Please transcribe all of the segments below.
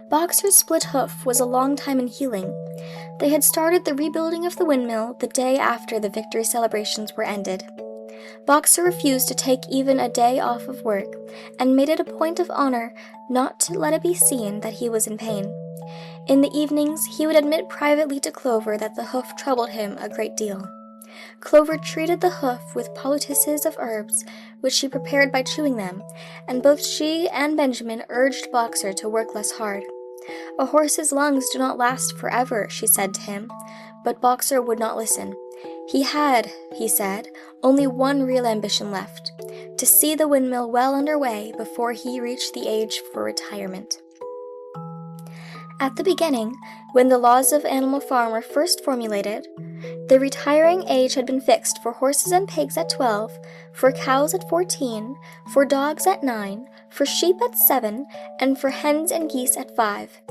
Boxer's split hoof was a long time in healing. They had started the rebuilding of the windmill the day after the victory celebrations were ended. Boxer refused to take even a day off of work, and made it a point of honor not to let it be seen that he was in pain. In the evenings, he would admit privately to Clover that the hoof troubled him a great deal. Clover treated the hoof with poultices of herbs, which she prepared by chewing them, and both she and Benjamin urged Boxer to work less hard. "A horse's lungs do not last forever," she said to him, but Boxer would not listen. He had, he said, only one real ambition left: to see the windmill well under way before he reached the age for retirement. At the beginning, when the laws of Animal Farm were first formulated, the retiring age had been fixed for horses and pigs at 12, for cows at 14, for dogs at 9, for sheep at 7, and for hens and geese at 5.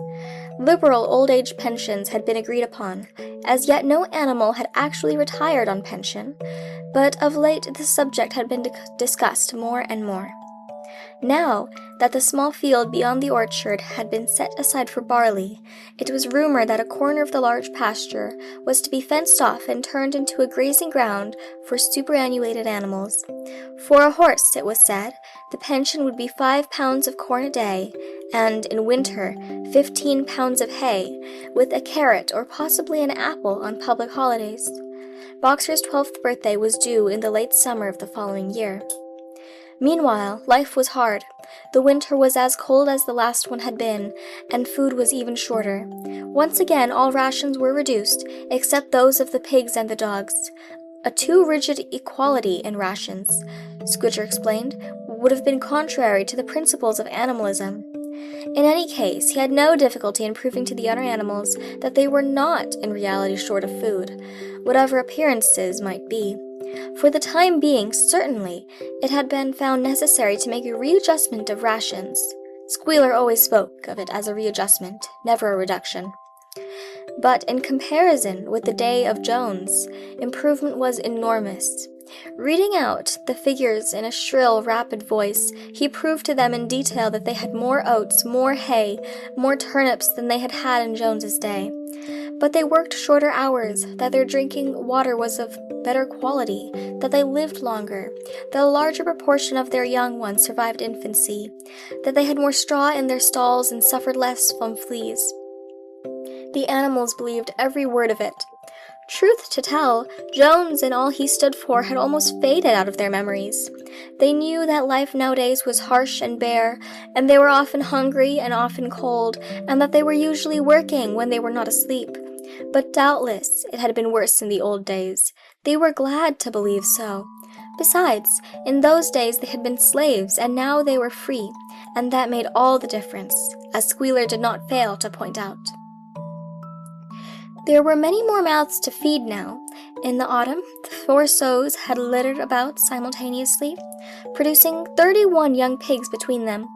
Liberal old-age pensions had been agreed upon. As yet no animal had actually retired on pension, but of late the subject had been discussed more and more. Now that the small field beyond the orchard had been set aside for barley, it was rumored that a corner of the large pasture was to be fenced off and turned into a grazing ground for superannuated animals. For a horse, it was said, the pension would be 5 pounds of corn a day, and, in winter, 15 pounds of hay, with a carrot or possibly an apple on public holidays. Boxer's 12th birthday was due in the late summer of the following year. Meanwhile, life was hard. The winter was as cold as the last one had been, and food was even shorter. Once again, all rations were reduced, except those of the pigs and the dogs. A too rigid equality in rations, Scudger explained, would have been contrary to the principles of animalism. In any case, he had no difficulty in proving to the other animals that they were not in reality short of food, whatever appearances might be. For the time being, certainly, it had been found necessary to make a readjustment of rations. Squealer always spoke of it as a readjustment, never a reduction. But in comparison with the day of Jones, improvement was enormous. Reading out the figures in a shrill, rapid voice, he proved to them in detail that they had more oats, more hay, more turnips than they had had in Jones's day. But they worked shorter hours, that their drinking water was of better quality, that they lived longer, that a larger proportion of their young ones survived infancy, that they had more straw in their stalls and suffered less from fleas. The animals believed every word of it. Truth to tell, Jones and all he stood for had almost faded out of their memories. They knew that life nowadays was harsh and bare, and they were often hungry and often cold, and that they were usually working when they were not asleep. But doubtless it had been worse in the old days. They were glad to believe so. Besides, in those days they had been slaves, and now they were free, and that made all the difference, as Squealer did not fail to point out. There were many more mouths to feed now. In the autumn, the 4 sows had littered about simultaneously, producing 31 young pigs between them.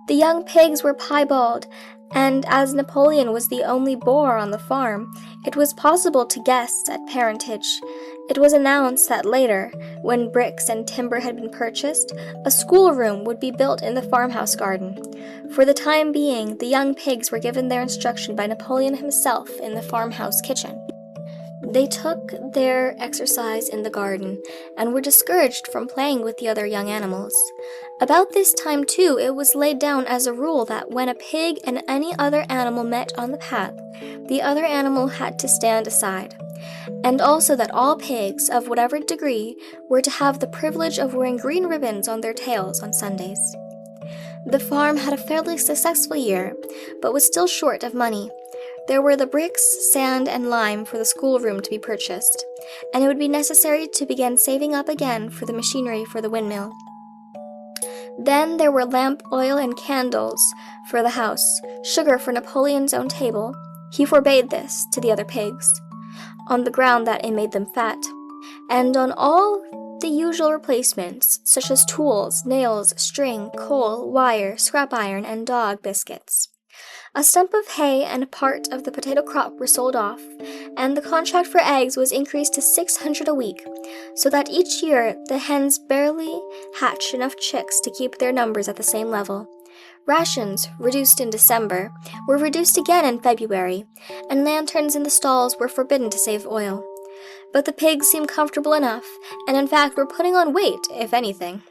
The young pigs were piebald, and as Napoleon was the only boar on the farm, it was possible to guess at parentage. It was announced that later, when bricks and timber had been purchased, a schoolroom would be built in the farmhouse garden. For the time being, the young pigs were given their instruction by Napoleon himself in the farmhouse kitchen. They took their exercise in the garden, and were discouraged from playing with the other young animals. About this time, too, it was laid down as a rule that when a pig and any other animal met on the path, the other animal had to stand aside, and also that all pigs, of whatever degree, were to have the privilege of wearing green ribbons on their tails on Sundays. The farm had a fairly successful year, but was still short of money. There were the bricks, sand, and lime for the schoolroom to be purchased, and it would be necessary to begin saving up again for the machinery for the windmill. Then there were lamp oil and candles for the house, sugar for Napoleon's own table. He forbade this to the other pigs, on the ground that it made them fat, and on all the usual replacements, such as tools, nails, string, coal, wire, scrap iron, and dog biscuits. A stump of hay and a part of the potato crop were sold off, and the contract for eggs was increased to 600 a week, so that each year the hens barely hatched enough chicks to keep their numbers at the same level. Rations, reduced in December, were reduced again in February, and lanterns in the stalls were forbidden to save oil. But the pigs seemed comfortable enough, and in fact were putting on weight, if anything.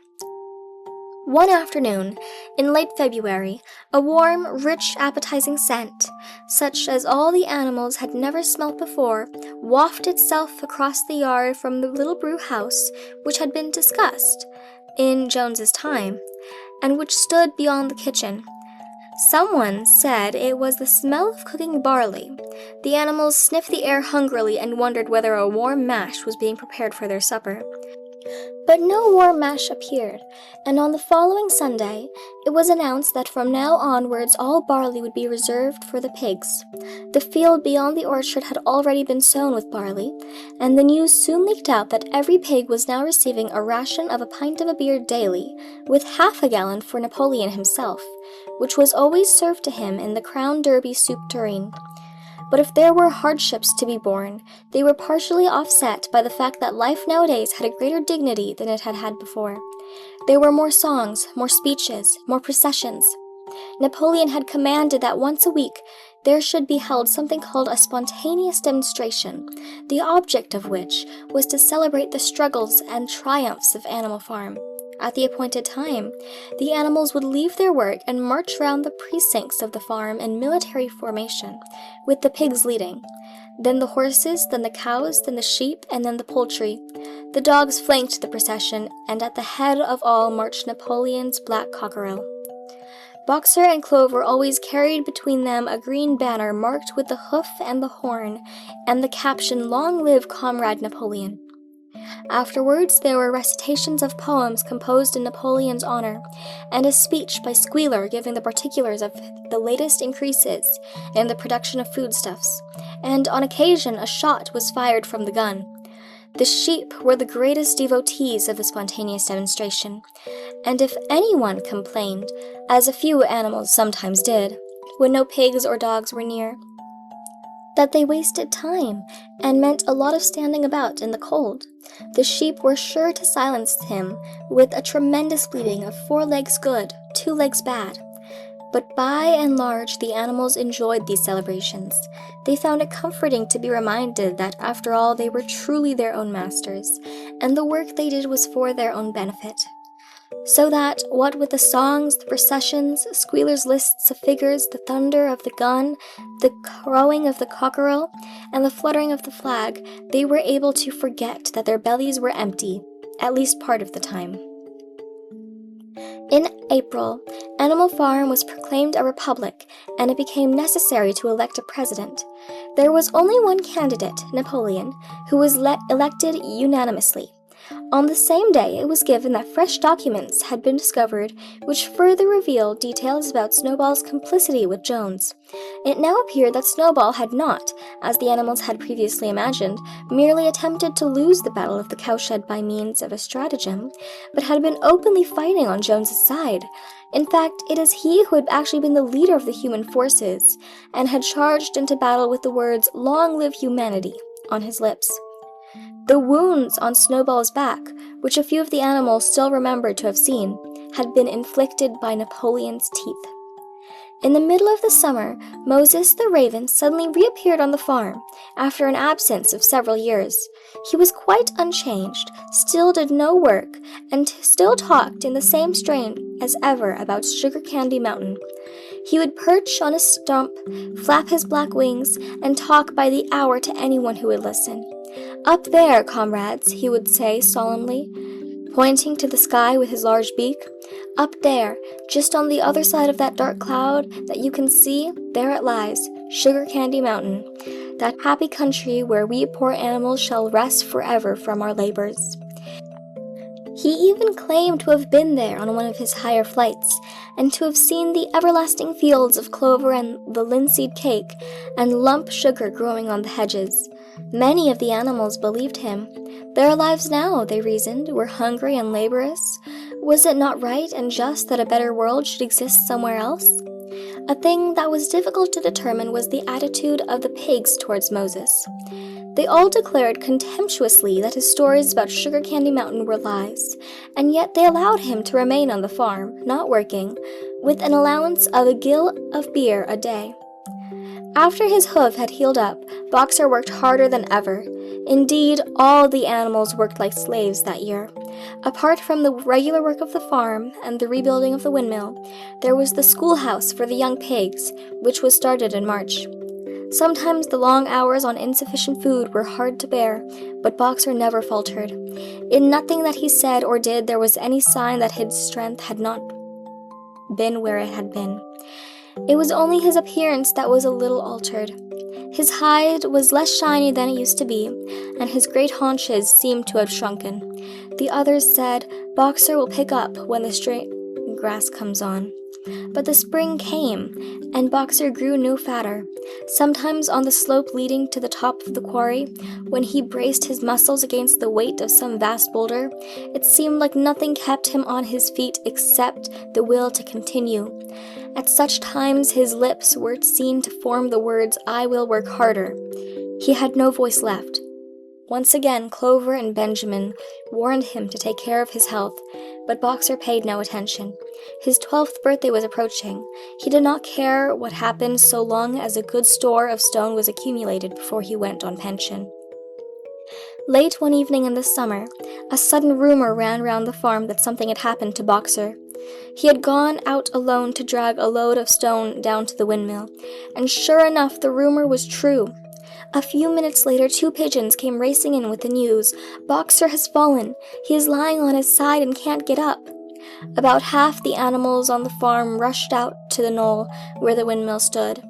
One afternoon, in late February, a warm, rich, appetizing scent, such as all the animals had never smelt before, wafted itself across the yard from the little brew house which had been discussed in Jones's time, and which stood beyond the kitchen. Someone said it was the smell of cooking barley. The animals sniffed the air hungrily and wondered whether a warm mash was being prepared for their supper. But no warm mash appeared, and on the following Sunday, it was announced that from now onwards all barley would be reserved for the pigs. The field beyond the orchard had already been sown with barley, and the news soon leaked out that every pig was now receiving a ration of a pint of a beer daily, with half a gallon for Napoleon himself, which was always served to him in the Crown Derby soup tureen. But if there were hardships to be borne, they were partially offset by the fact that life nowadays had a greater dignity than it had had before. There were more songs, more speeches, more processions. Napoleon had commanded that once a week there should be held something called a spontaneous demonstration, the object of which was to celebrate the struggles and triumphs of Animal Farm. At the appointed time, the animals would leave their work and march round the precincts of the farm in military formation, with the pigs leading. Then the horses, then the cows, then the sheep, and then the poultry. The dogs flanked the procession, and at the head of all marched Napoleon's black cockerel. Boxer and Clover always carried between them a green banner marked with the hoof and the horn, and the caption, "Long live Comrade Napoleon." Afterwards, there were recitations of poems composed in Napoleon's honor, and a speech by Squealer giving the particulars of the latest increases in the production of foodstuffs, and on occasion a shot was fired from the gun. The sheep were the greatest devotees of the spontaneous demonstration, and if anyone complained, as a few animals sometimes did, when no pigs or dogs were near, that they wasted time and meant a lot of standing about in the cold, the sheep were sure to silence him with a tremendous bleating of 4 legs good, 2 legs bad. But by and large the animals enjoyed these celebrations. They found it comforting to be reminded that after all they were truly their own masters, and the work they did was for their own benefit. So that, what with the songs, the processions, Squealer's lists of figures, the thunder of the gun, the crowing of the cockerel, and the fluttering of the flag, they were able to forget that their bellies were empty, at least part of the time. In April, Animal Farm was proclaimed a republic, and it became necessary to elect a president. There was only one candidate, Napoleon, who was elected unanimously. On the same day, it was given that fresh documents had been discovered which further revealed details about Snowball's complicity with Jones. It now appeared that Snowball had not, as the animals had previously imagined, merely attempted to lose the Battle of the Cowshed by means of a stratagem, but had been openly fighting on Jones's side. In fact, it is he who had actually been the leader of the human forces, and had charged into battle with the words, "Long live humanity," on his lips. The wounds on Snowball's back, which a few of the animals still remembered to have seen, had been inflicted by Napoleon's teeth. In the middle of the summer, Moses the raven suddenly reappeared on the farm, after an absence of several years. He was quite unchanged, still did no work, and still talked in the same strain as ever about Sugar Candy Mountain. He would perch on a stump, flap his black wings, and talk by the hour to anyone who would listen. "Up there, comrades," he would say solemnly, pointing to the sky with his large beak. "Up there, just on the other side of that dark cloud that you can see, there it lies, Sugar Candy Mountain, that happy country where we poor animals shall rest forever from our labors." He even claimed to have been there on one of his higher flights, and to have seen the everlasting fields of clover and the linseed cake and lump sugar growing on the hedges. Many of the animals believed him. Their lives now, they reasoned, were hungry and laborious. Was it not right and just that a better world should exist somewhere else? A thing that was difficult to determine was the attitude of the pigs towards Moses. They all declared contemptuously that his stories about Sugar Candy Mountain were lies, and yet they allowed him to remain on the farm, not working, with an allowance of a gill of beer a day. After his hoof had healed up, Boxer worked harder than ever. Indeed, all the animals worked like slaves that year. Apart from the regular work of the farm and the rebuilding of the windmill, there was the schoolhouse for the young pigs, which was started in March. Sometimes the long hours on insufficient food were hard to bear, but Boxer never faltered. In nothing that he said or did there was any sign that his strength had not been where it had been. It was only his appearance that was a little altered. His hide was less shiny than it used to be, and his great haunches seemed to have shrunken. The others said, "Boxer will pick up when the straight grass comes on." But the spring came, and Boxer grew no fatter. Sometimes on the slope leading to the top of the quarry, when he braced his muscles against the weight of some vast boulder, it seemed like nothing kept him on his feet except the will to continue. At such times his lips were seen to form the words, "I will work harder." He had no voice left. Once again Clover and Benjamin warned him to take care of his health, but Boxer paid no attention. His 12th birthday was approaching. He did not care what happened so long as a good store of stone was accumulated before he went on pension. Late one evening in the summer, a sudden rumor ran round the farm that something had happened to Boxer. He had gone out alone to drag a load of stone down to the windmill, and sure enough the rumor was true. A few minutes later 2 pigeons came racing in with the news, "Boxer has fallen. He is lying on his side and can't get up." About half the animals on the farm rushed out to the knoll where the windmill stood.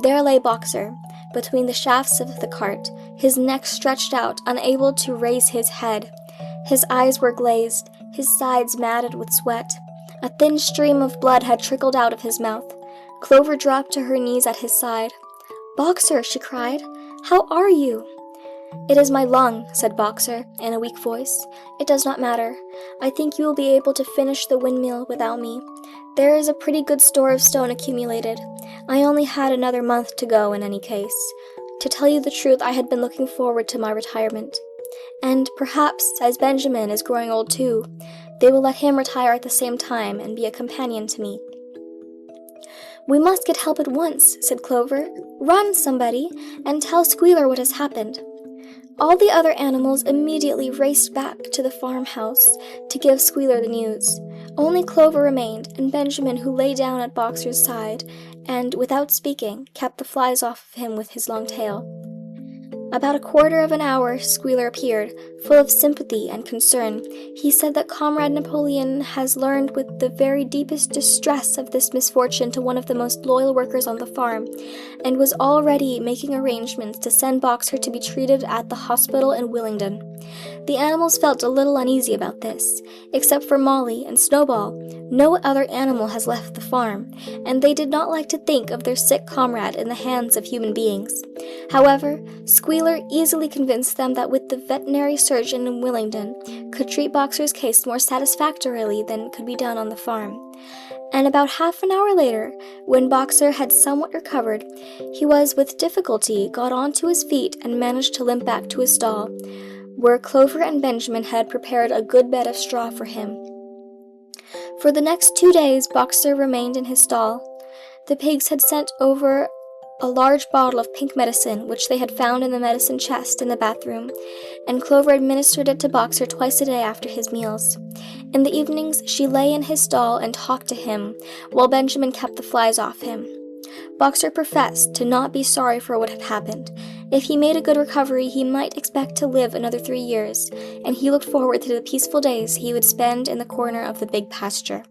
There lay Boxer, between the shafts of the cart, his neck stretched out, unable to raise his head. His eyes were glazed, his sides matted with sweat. A thin stream of blood had trickled out of his mouth. Clover dropped to her knees at his side. "Boxer," she cried, "how are you?" "It is my lung," said Boxer, in a weak voice. "It does not matter. I think you will be able to finish the windmill without me. There is a pretty good store of stone accumulated. I only had another month to go in any case. To tell you the truth, I had been looking forward to my retirement. And perhaps, as Benjamin is growing old too, they will let him retire at the same time and be a companion to me." "We must get help at once," said Clover. "Run, somebody, and tell Squealer what has happened." All the other animals immediately raced back to the farmhouse to give Squealer the news. Only Clover remained, and Benjamin, who lay down at Boxer's side, and, without speaking, kept the flies off of him with his long tail. About a quarter of an hour, Squealer appeared, full of sympathy and concern. He said that Comrade Napoleon has learned with the very deepest distress of this misfortune to one of the most loyal workers on the farm, and was already making arrangements to send Boxer to be treated at the hospital in Willingdon. The animals felt a little uneasy about this. Except for Molly and Snowball, no other animal has left the farm, and they did not like to think of their sick comrade in the hands of human beings. However, Squealer easily convinced them that with the veterinary surgeon in Willingdon could treat Boxer's case more satisfactorily than could be done on the farm. And about half an hour later, when Boxer had somewhat recovered, he was with difficulty got onto his feet and managed to limp back to his stall, where Clover and Benjamin had prepared a good bed of straw for him. For the next 2 days Boxer remained in his stall. The pigs had sent over a large bottle of pink medicine which they had found in the medicine chest in the bathroom, and Clover administered it to Boxer twice a day after his meals. In the evenings she lay in his stall and talked to him, while Benjamin kept the flies off him. Boxer professed to not be sorry for what had happened. If he made a good recovery, he might expect to live another 3 years, and he looked forward to the peaceful days he would spend in the corner of the big pasture.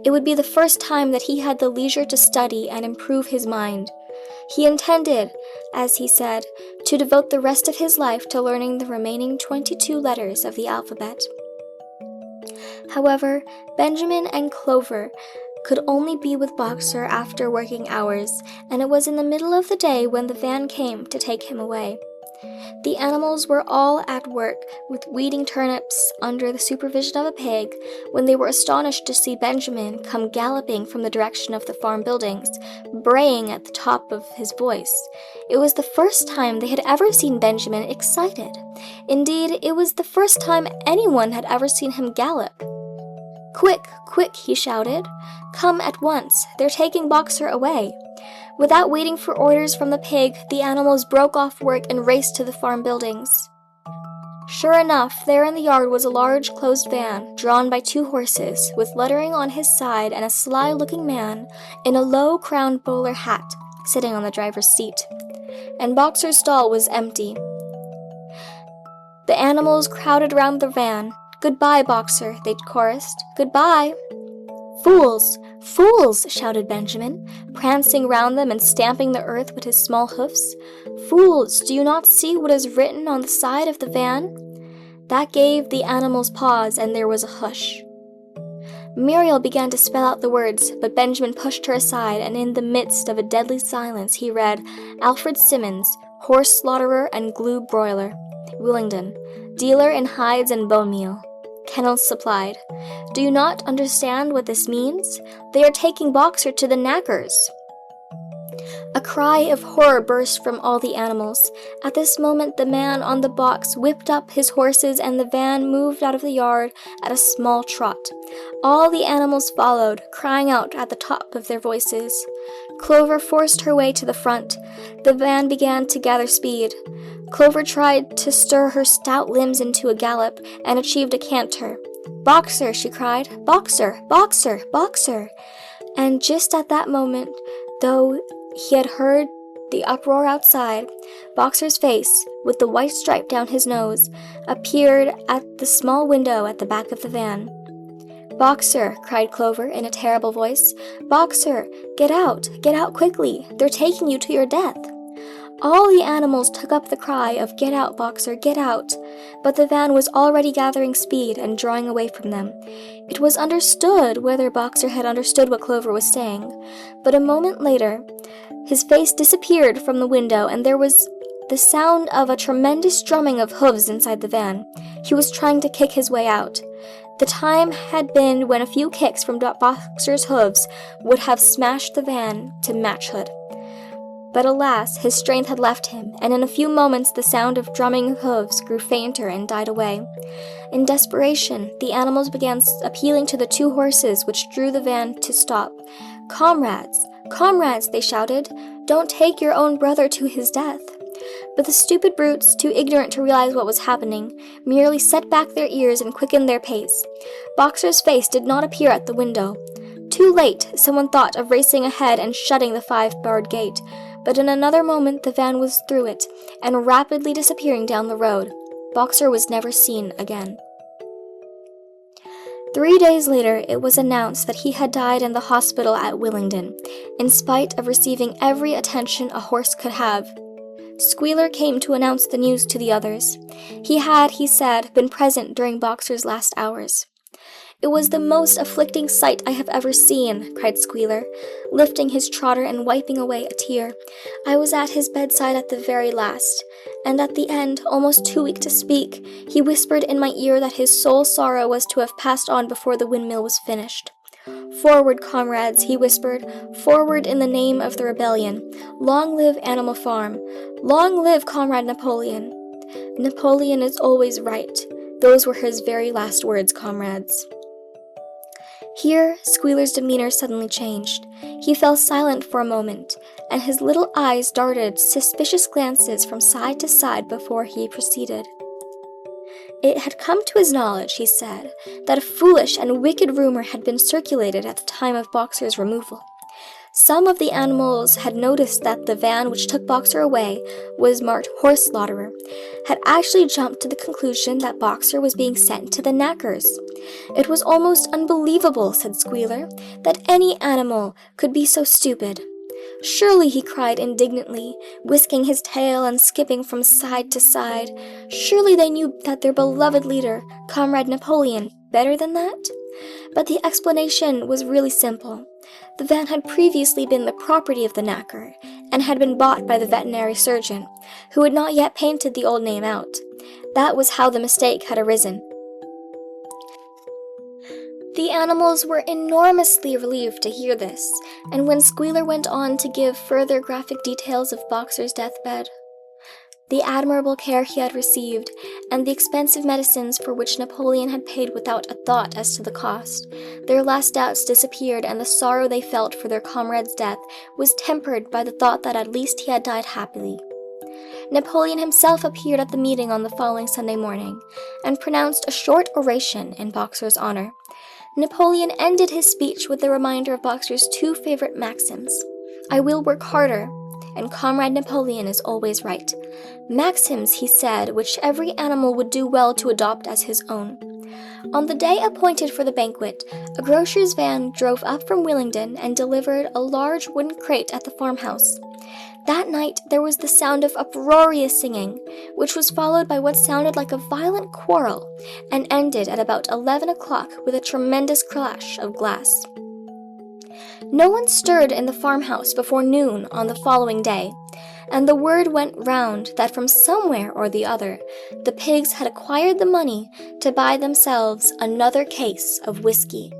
It would be the first time that he had the leisure to study and improve his mind. He intended, as he said, to devote the rest of his life to learning the remaining 22 letters of the alphabet. However, Benjamin and Clover could only be with Boxer after working hours, and it was in the middle of the day when the van came to take him away. The animals were all at work with weeding turnips under the supervision of a pig when they were astonished to see Benjamin come galloping from the direction of the farm buildings, braying at the top of his voice. It was the first time they had ever seen Benjamin excited. Indeed, it was the first time anyone had ever seen him gallop. "Quick, quick," he shouted. "Come at once. They're taking Boxer away." Without waiting for orders from the pig, the animals broke off work and raced to the farm buildings. Sure enough, there in the yard was a large closed van, drawn by 2 horses, with lettering on his side and a sly-looking man in a low-crowned bowler hat sitting on the driver's seat. And Boxer's stall was empty. The animals crowded round the van. "Goodbye, Boxer," they chorused. "Goodbye." "Fools! Fools!" shouted Benjamin, prancing round them and stamping the earth with his small hoofs. "Fools! Do you not see what is written on the side of the van?" That gave the animals pause, and there was a hush. Muriel began to spell out the words, but Benjamin pushed her aside, and in the midst of a deadly silence he read, "Alfred Simmons, horse slaughterer and glue broiler, Willingdon, dealer in hides and bone meal. Kennels supplied. Do you not understand what this means? They are taking Boxer to the knackers." A cry of horror burst from all the animals. At this moment the man on the box whipped up his horses and the van moved out of the yard at a small trot. All the animals followed, crying out at the top of their voices. Clover forced her way to the front. The van began to gather speed. Clover tried to stir her stout limbs into a gallop and achieved a canter. "Boxer!" she cried. "Boxer! Boxer! Boxer!" And just at that moment, though he had heard the uproar outside, Boxer's face, with the white stripe down his nose, appeared at the small window at the back of the van. "Boxer!" cried Clover in a terrible voice. "Boxer! Get out! Get out quickly! They're taking you to your death!" All the animals took up the cry of "Get out, Boxer! Get out!" But the van was already gathering speed and drawing away from them. It was understood whether Boxer had understood what Clover was saying, but a moment later his face disappeared from the window and there was the sound of a tremendous drumming of hooves inside the van. He was trying to kick his way out. The time had been when a few kicks from Boxer's hooves would have smashed the van to matchwood. But alas, his strength had left him, and in a few moments the sound of drumming hooves grew fainter and died away. In desperation, the animals began appealing to the 2 horses which drew the van to stop. "Comrades! Comrades!" they shouted. "Don't take your own brother to his death." But the stupid brutes, too ignorant to realize what was happening, merely set back their ears and quickened their pace. Boxer's face did not appear at the window. Too late, someone thought of racing ahead and shutting the 5-barred gate, but in another moment the van was through it, and rapidly disappearing down the road. Boxer was never seen again. 3 days later, it was announced that he had died in the hospital at Willingdon, in spite of receiving every attention a horse could have. Squealer came to announce the news to the others. He had, he said, been present during Boxer's last hours. "It was the most afflicting sight I have ever seen," cried Squealer, lifting his trotter and wiping away a tear. "I was at his bedside at the very last, and at the end, almost too weak to speak, he whispered in my ear that his sole sorrow was to have passed on before the windmill was finished. 'Forward, comrades,' he whispered, 'forward in the name of the rebellion. Long live Animal Farm. Long live Comrade Napoleon. Napoleon is always right.' Those were his very last words, comrades." Here, Squealer's demeanor suddenly changed. He fell silent for a moment, and his little eyes darted suspicious glances from side to side before he proceeded. "It had come to his knowledge," he said, "that a foolish and wicked rumor had been circulated at the time of Boxer's removal. Some of the animals had noticed that the van which took Boxer away was marked horse slaughterer, had actually jumped to the conclusion that Boxer was being sent to the knackers. It was almost unbelievable, said Squealer, that any animal could be so stupid. Surely, he cried indignantly, whisking his tail and skipping from side to side, surely they knew that their beloved leader, Comrade Napoleon, better than that? But the explanation was really simple. The van had previously been the property of the knacker, and and had been bought by the veterinary surgeon, who had not yet painted the old name out. That was how the mistake had arisen. The animals were enormously relieved to hear this, and when Squealer went on to give further graphic details of Boxer's deathbed, the admirable care he had received, and the expensive medicines for which Napoleon had paid without a thought as to the cost, their last doubts disappeared, and the sorrow they felt for their comrade's death was tempered by the thought that at least he had died happily. Napoleon himself appeared at the meeting on the following Sunday morning, and pronounced a short oration in Boxer's honor. Napoleon ended his speech with the reminder of Boxer's two favorite maxims: "I will work harder," and "Comrade Napoleon is always right." Maxims, he said, which every animal would do well to adopt as his own. On the day appointed for the banquet, a grocer's van drove up from Willingdon and delivered a large wooden crate at the farmhouse. That night there was the sound of uproarious singing, which was followed by what sounded like a violent quarrel, and ended at about 11 o'clock with a tremendous crash of glass. No one stirred in the farmhouse before noon on the following day, and the word went round that from somewhere or the other, the pigs had acquired the money to buy themselves another case of whiskey.